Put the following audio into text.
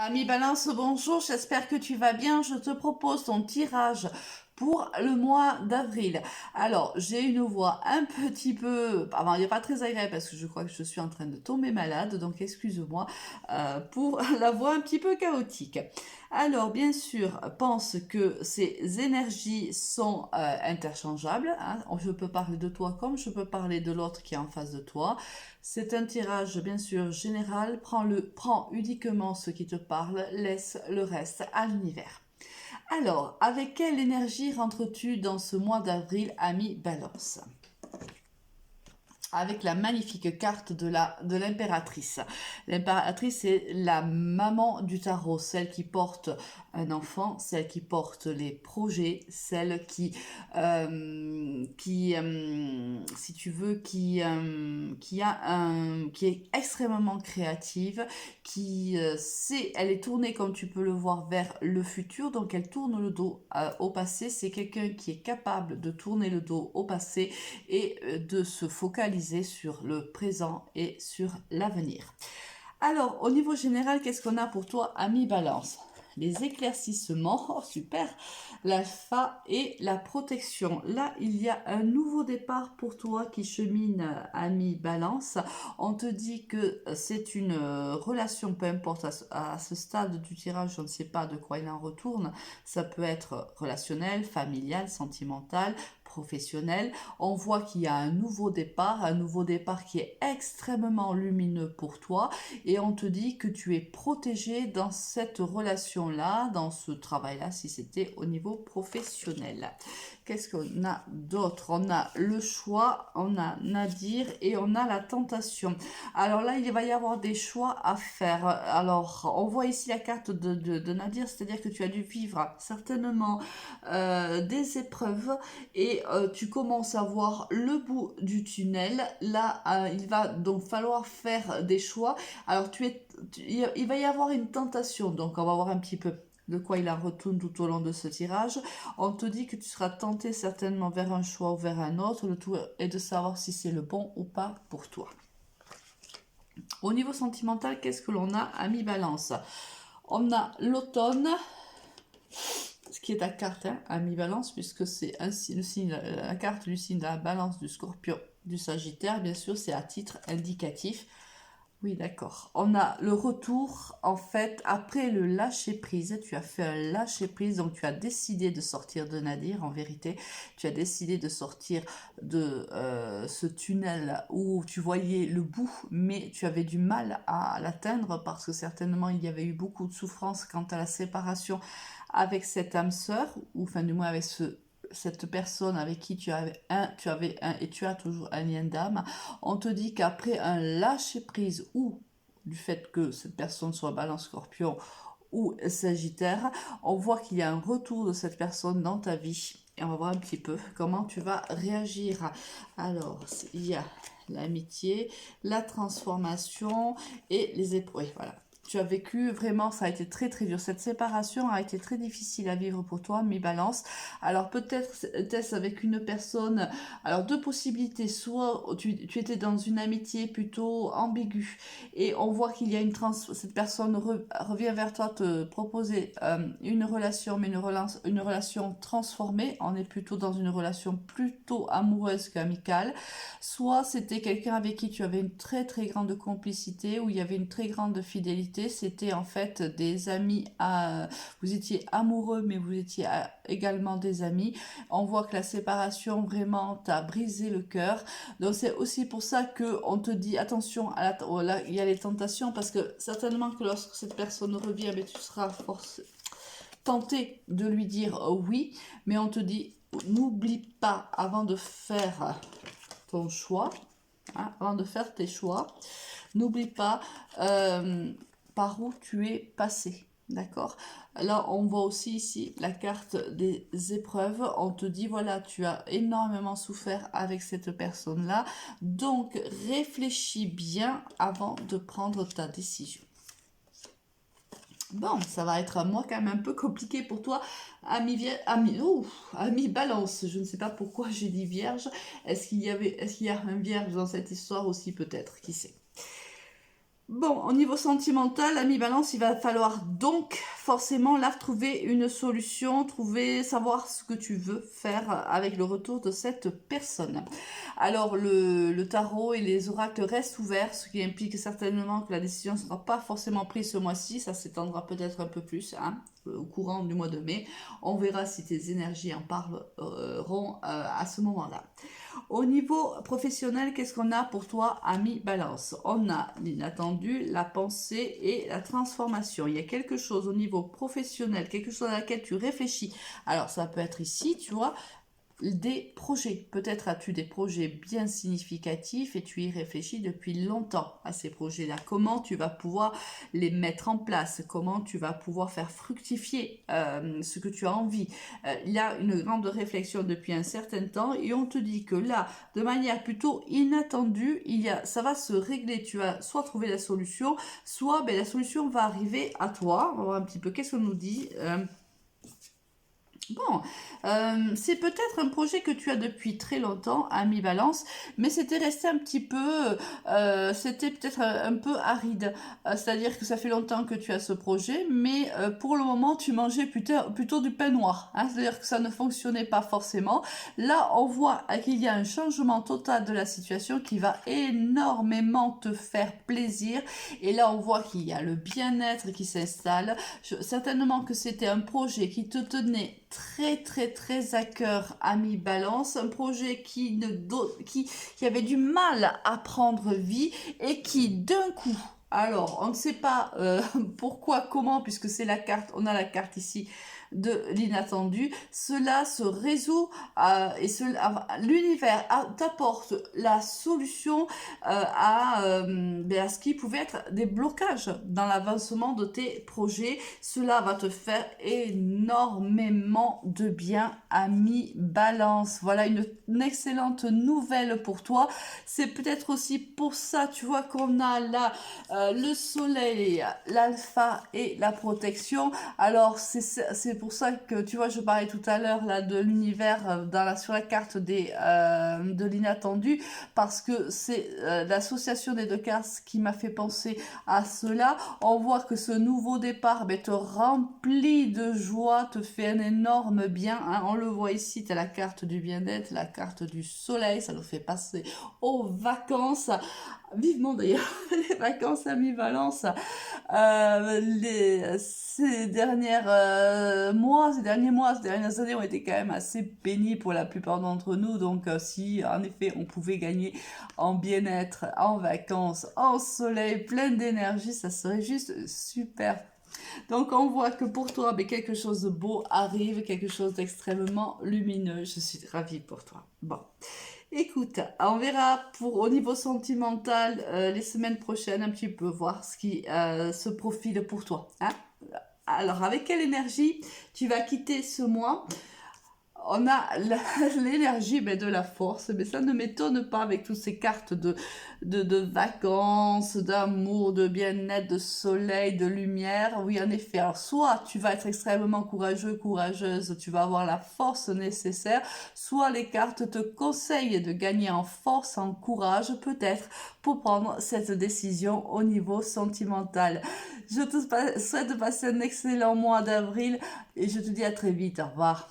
Ami Balance, bonjour, j'espère que tu vas bien. Je te propose ton tirage pour le mois d'avril. Alors, j'ai une voix un petit peu, enfin, il n'est pas très agréable parce que je crois que je suis en train de tomber malade, donc excuse-moi pour la voix un petit peu chaotique. Alors, bien sûr, pense que ces énergies sont interchangeables, hein. Je peux parler de toi comme je peux parler de l'autre qui est en face de toi. C'est un tirage, bien sûr, général. Prends uniquement ce qui te parle, laisse le reste à l'univers. Alors, avec quelle énergie rentres-tu dans ce mois d'avril, ami Balance? Avec la magnifique carte de l'impératrice. L'impératrice, c'est la maman du tarot, celle qui porte un enfant, celle qui porte les projets, celle si tu veux, qui est extrêmement créative, elle est tournée, comme tu peux le voir, vers le futur, donc elle tourne le dos au passé. C'est quelqu'un qui est capable de tourner le dos au passé et de se focaliser sur le présent et sur l'avenir. Alors, au niveau général, qu'est-ce qu'on a pour toi, ami Balance? Les éclaircissements, oh super, l'alpha et la protection. Là, il y a un nouveau départ pour toi qui chemine, ami Balance. On te dit que c'est une relation, peu importe à ce stade du tirage, je ne sais pas de quoi il en retourne. Ça peut être relationnel, familial, sentimental, professionnel. On voit qu'il y a un nouveau départ qui est extrêmement lumineux pour toi et on te dit que tu es protégé dans cette relation-là, dans ce travail-là, si c'était au niveau professionnel. Qu'est-ce qu'on a d'autre? On a le choix, on a Nadir et on a la tentation. Alors là, il va y avoir des choix à faire. Alors, on voit ici la carte de Nadir, c'est-à-dire que tu as dû vivre certainement des épreuves et tu commences à voir le bout du tunnel. Là, il va donc falloir faire des choix. Alors, il va y avoir une tentation, donc on va voir un petit peu de quoi il en retourne tout au long de ce tirage. On te dit que tu seras tenté certainement vers un choix ou vers un autre. Le tout est de savoir si c'est le bon ou pas pour toi. Au niveau sentimental, qu'est-ce que l'on a, ami Balance? On a l'automne, ce qui est ta carte, hein, ami Balance, puisque c'est le signe, la carte du signe de la Balance, du Scorpion, du Sagittaire. Bien sûr, c'est à titre indicatif. Oui, d'accord. On a le retour, en fait, après le lâcher-prise. Tu as fait un lâcher-prise, donc tu as décidé de sortir de Nadir, en vérité. Tu as décidé de sortir de ce tunnel où tu voyais le bout, mais tu avais du mal à l'atteindre parce que certainement il y avait eu beaucoup de souffrance quant à la séparation avec cette âme sœur, ou enfin du moins avec cette personne avec qui tu avais un et tu as toujours un lien d'âme. On te dit qu'après un lâcher prise ou du fait que cette personne soit Balance Scorpion ou Sagittaire, on voit qu'il y a un retour de cette personne dans ta vie. Et on va voir un petit peu comment tu vas réagir. Alors, il y a l'amitié, la transformation et les épreuves. Oui, voilà. Tu as vécu, vraiment, ça a été très très dur. Cette séparation a été très difficile à vivre pour toi, mes balances. Alors peut-être était-ce avec une personne, alors deux possibilités, soit tu étais dans une amitié plutôt ambiguë et on voit qu'il y a cette personne revient vers toi te proposer une relation, mais une relation transformée, on est plutôt dans une relation plutôt amoureuse qu'amicale, soit c'était quelqu'un avec qui tu avais une très très grande complicité, où il y avait une très grande fidélité, c'était en fait des amis, vous étiez amoureux mais vous étiez également des amis. On voit que la séparation vraiment t'a brisé le cœur, donc c'est aussi pour ça que on te dit attention là, il y a les tentations, parce que certainement que lorsque cette personne revient, mais tu seras tenté de lui dire oui, mais on te dit n'oublie pas avant de faire ton choix, hein, avant de faire tes choix, n'oublie pas par où tu es passé. D'accord? Là, on voit aussi ici la carte des épreuves. On te dit, voilà, tu as énormément souffert avec cette personne-là. Donc, réfléchis bien avant de prendre ta décision. Bon, ça va être moi quand même un peu compliqué pour toi, ami Balance. Je ne sais pas pourquoi j'ai dit vierge. Est-ce qu'il y a un vierge dans cette histoire aussi, peut-être? Qui sait? Bon, au niveau sentimental, ami Balance, il va falloir donc forcément là trouver une solution, savoir ce que tu veux faire avec le retour de cette personne. Alors, le tarot et les oracles restent ouverts, ce qui implique certainement que la décision ne sera pas forcément prise ce mois-ci, ça s'étendra peut-être un peu plus, hein, au courant du mois de mai. On verra si tes énergies en parleront à ce moment-là. Au niveau professionnel, qu'est-ce qu'on a pour toi, ami Balance? On a l'inattendu, la pensée et la transformation. Il y a quelque chose au niveau professionnel, quelque chose à laquelle tu réfléchis. Alors, ça peut être ici, tu vois, des projets. Peut-être as-tu des projets bien significatifs et tu y réfléchis depuis longtemps à ces projets-là. Comment tu vas pouvoir les mettre en place? Comment tu vas pouvoir faire fructifier ce que tu as envie? Il y a une grande réflexion depuis un certain temps et on te dit que là, de manière plutôt inattendue, ça va se régler. Tu vas soit trouver la solution, soit la solution va arriver à toi. On va voir un petit peu qu'est-ce qu'on nous dit. Bon, c'est peut-être un projet que tu as depuis très longtemps, ami Balance, mais c'était resté un petit peu, c'était peut-être un peu aride. C'est-à-dire que ça fait longtemps que tu as ce projet, mais pour le moment, tu mangeais plutôt du pain noir, hein. C'est-à-dire que ça ne fonctionnait pas forcément. Là, on voit qu'il y a un changement total de la situation qui va énormément te faire plaisir. Et là, on voit qu'il y a le bien-être qui s'installe. Certainement que c'était un projet qui te tenait très à cœur, ami Balance, un projet qui avait du mal à prendre vie et qui d'un coup, alors on ne sait pas pourquoi, comment, puisque c'est la carte, on a la carte ici de l'inattendu, cela se résout l'univers t'apporte la solution à ce qui pouvait être des blocages dans l'avancement de tes projets. Cela va te faire énormément de bien, ami Balance. Voilà une excellente nouvelle pour toi. C'est peut-être aussi pour ça, tu vois, qu'on a là le soleil, l'alpha et la protection. Alors, c'est pour ça que, tu vois, je parlais tout à l'heure là de l'univers sur la carte de l'inattendu, parce que c'est l'association des deux cartes qui m'a fait penser à cela. On voit que ce nouveau départ te remplit de joie, te fait un énorme bien, hein. On le voit ici, tu as la carte du bien-être, la carte du soleil, ça nous fait passer aux vacances. Vivement d'ailleurs les vacances, ami Valence. Ces derniers mois, ces dernières années ont été quand même assez pénibles pour la plupart d'entre nous. Donc si en effet on pouvait gagner en bien-être, en vacances, en soleil, plein d'énergie, ça serait juste super. Donc on voit que pour toi, quelque chose de beau arrive, quelque chose d'extrêmement lumineux. Je suis ravie pour toi. Bon. Écoute, on verra au niveau sentimental les semaines prochaines un petit peu, voir ce qui se profile pour toi, hein. Alors, avec quelle énergie tu vas quitter ce mois? On a l'énergie de la force, mais ça ne m'étonne pas avec toutes ces cartes de vacances, d'amour, de bien-être, de soleil, de lumière. Oui, en effet. Alors, soit tu vas être extrêmement courageux, courageuse, tu vas avoir la force nécessaire, soit les cartes te conseillent de gagner en force, en courage, peut-être, pour prendre cette décision au niveau sentimental. Je te souhaite de passer un excellent mois d'avril et je te dis à très vite. Au revoir.